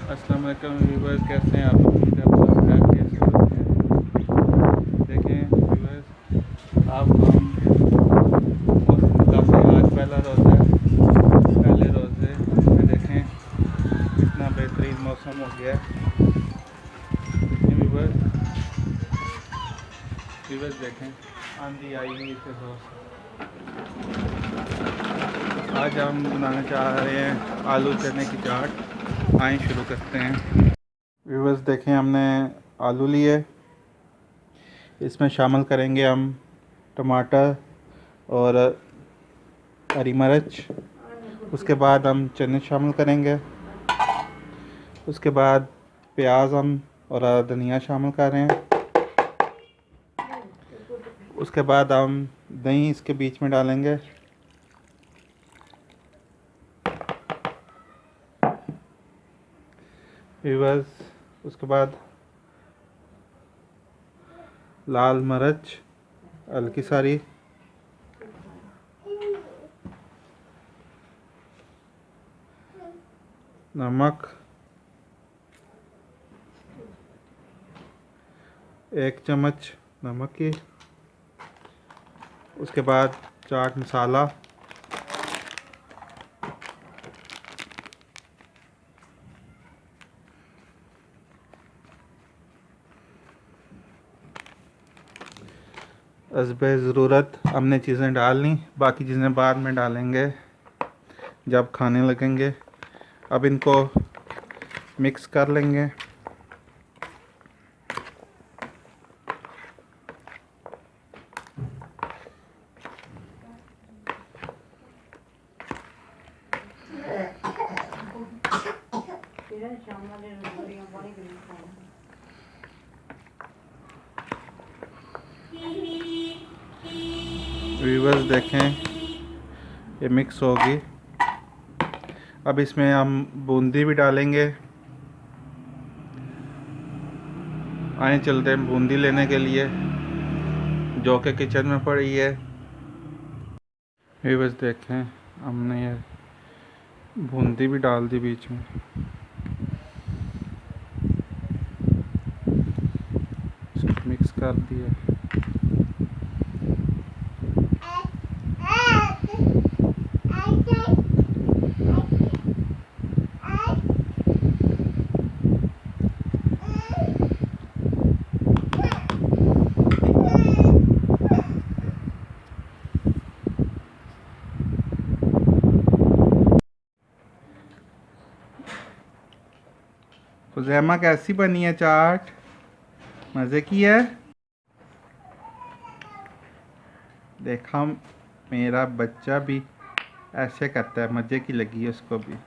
अस्सलाम वालेकुम व्यूवर्स, कैसे हैं आप? उम्मीद है आप सब खैरियत से होंगे। देखें व्यूवर्स, आप हम मौसम काफ़ी आज पहला रोज़ा है। पहले रोज़े में देखें कितना बेहतरीन मौसम हो गया है। देखें व्यूवर्स देखें आंधी आई हुई है ज़ोर से। आज हम बनाना चाह रहे हैं आलू चने की चाट। आए शुरू करते हैं। व्यूवर्स देखें हमने आलू लिए, इसमें शामिल करेंगे हम टमाटर और हरी मिर्च। उसके बाद हम चने शामिल करेंगे। उसके बाद प्याज हम और धनिया शामिल कर रहे हैं। उसके बाद हम दही इसके बीच में डालेंगे। व्यूवर्स उसके बाद लाल मिर्च हल्की सारी, नमक 1 चम्मच नमक की। उसके बाद चाट मसाला, हस्बे ज़रूरत हमने चीज़ें डाल ली, बाकी चीज़ें बाद में डालेंगे जब खाने लगेंगे। अब इनको मिक्स कर लेंगे। व्यूवर्स देखें ये मिक्स होगी। अब इसमें हम बूंदी भी डालेंगे। आए चलते हैं बूंदी लेने के लिए, जो कि किचन में पड़ी है। व्यूवर्स देखें हमने ये बूंदी भी डाल दी बीच में। इसको मिक्स कर दिया। खुज़ैमा कैसी बनी है चाट? मज़े की है? देखा मेरा बच्चा भी ऐसे करता है, मज़े की लगी है उसको भी।